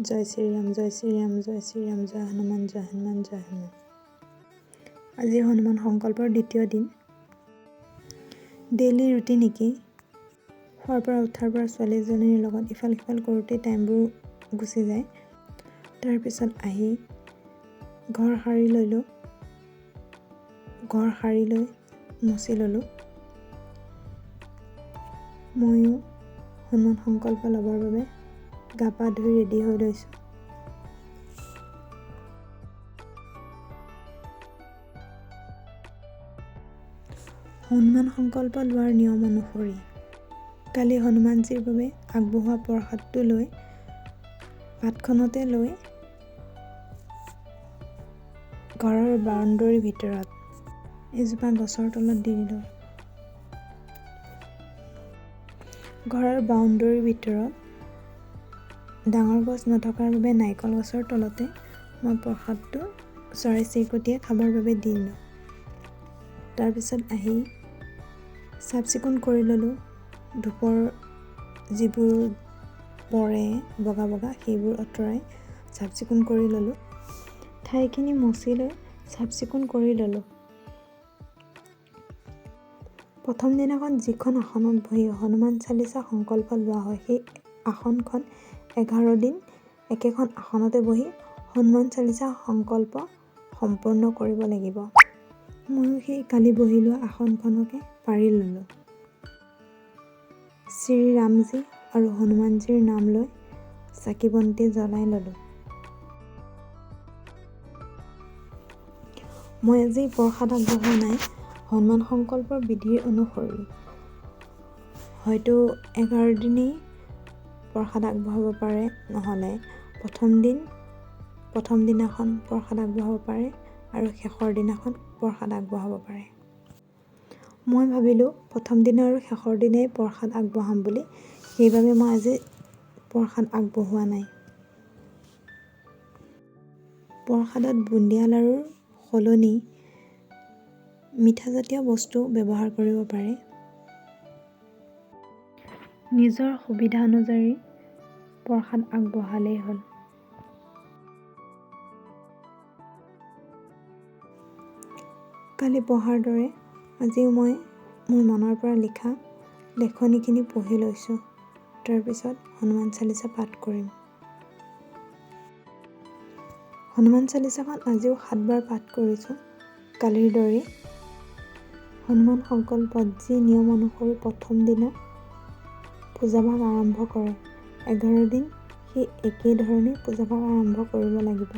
জয় শ্ৰীৰাম জয় শ্ৰীৰাম জয় শ্ৰীৰাম জয় হনুমান জয় হনুমান জয় হনুমান। আজি হনুমান সংকল্পৰ দ্বিতীয় দিন। ডেইলি ৰুটিন নেকি? শুৱাৰ পৰা উঠাৰ পৰা ছোৱালীজনীৰ লগত ইফাল সিফাল কৰোঁতেই টাইমবোৰ গুচি যায়। তাৰপিছত আহি ঘৰ সাৰি লৈ মুচি ল'লোঁ। ময়ো হনুমান সংকল্প ল'বৰ বাবে গা পা ধুই ৰেডি হৈ লৈছোঁ। হনুমান সংকল্প লোৱাৰ নিয়ম অনুসৰি কালি হনুমানজীৰ বাবে আগবঢ়োৱা প্ৰসাদটো লৈ পাতখনতে লৈ ঘৰৰ বাউণ্ডৰীৰ ভিতৰত এজোপা গছৰ তলত দি দিলোঁ। ঘৰৰ বাউণ্ডৰীৰ ভিতৰত ডাঙৰ গছ নথকাৰ বাবে নাৰিকল গছৰ তলতে মই প্ৰসাদটো চৰাই চিৰিকটিয়ে খাবৰ বাবে দি দিলোঁ। তাৰপিছত আহি চাফ চিকুণ কৰি ল'লোঁ। ধূপৰ যিবোৰ পৰে বগা বগা সেইবোৰ আঁতৰাই চাফ চিকুণ কৰি ল'লোঁ। ঠাইখিনি মচি লৈ চাফ চিকুণ কৰি ল'লোঁ। প্ৰথম দিনাখন যিখন আসনত বহি হনুমান চালিচা সংকল্প লোৱা হয় সেই আসনখন 11 দিন একেখন আসনতে বহি হনুমান চালিচা সংকল্প সম্পূৰ্ণ কৰিব লাগিব। ময়ো সেই কালি বহি লোৱা আসনখনকে পাৰি ল'লোঁ। শ্ৰীৰামজী আৰু হনুমানজীৰ নাম লৈ চাকি বন্তি জ্বলাই ল'লোঁ। মই আজি প্ৰসাদ আগবঢ়োৱা নাই। হনুমান সংকল্পৰ বিধিৰ অনুসৰি হয়তো 11 দিনেই প্ৰসাদ আগবঢ়াব পাৰে, নহ'লে প্ৰথম দিনাখন প্ৰসাদ আগবঢ়াব পাৰে আৰু শেষৰ দিনাখন প্ৰসাদ আগবঢ়াব পাৰে। মই ভাবিলোঁ প্ৰথম দিনা আৰু শেষৰ দিনাই প্ৰসাদ আগবঢ়াম বুলি, সেইবাবে মই আজি প্ৰসাদ আগবঢ়োৱা নাই। প্ৰসাদত বুন্দিয়া লাড়ুৰ সলনি মিঠাজাতীয় বস্তু ব্যৱহাৰ কৰিব পাৰে। নিজৰ সুবিধা অনুযায়ী প্ৰসাদ আগবঢ়ালেই হ'ল। কালি পঢ়াৰ দৰে আজিও মই মোৰ মনৰ পৰা লিখা লেখনিখিনি পঢ়ি লৈছোঁ। তাৰপিছত হনুমান চালিচা পাঠ কৰিম। হনুমান চালিচাখন আজিও 7 বাৰ পাঠ কৰিছোঁ। কালিৰ দৰে হনুমান সংকল্পত যি নিয়ম অনুসৰি প্ৰথম দিনা পূজাভাগ আৰম্ভ কৰে, 11 দিন সেই একেই ধৰণে পূজাভাগ আৰম্ভ কৰিব লাগিব।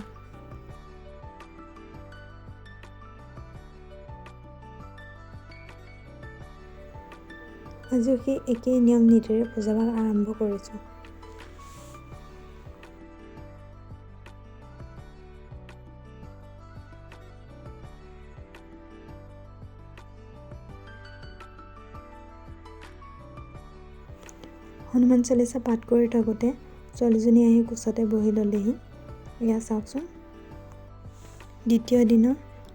আজিও সেই একেই নিয়ম নীতিৰে পূজাভাগ আৰম্ভ কৰিছোঁ। হনুমান চালিচা পাঠ কৰি থাকোঁতে ছোৱালীজনী আহি কোচতে বহি ল'লেহি। এয়া চাওকচোন। দ্বিতীয় দিনৰ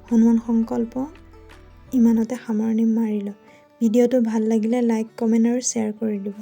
হনুমান সংকল্প ইমানতে সামৰণি মাৰিলোঁ। ভিডিঅ'টো ভাল লাগিলে লাইক, কমেণ্ট আৰু শ্বেয়াৰ কৰি দিব।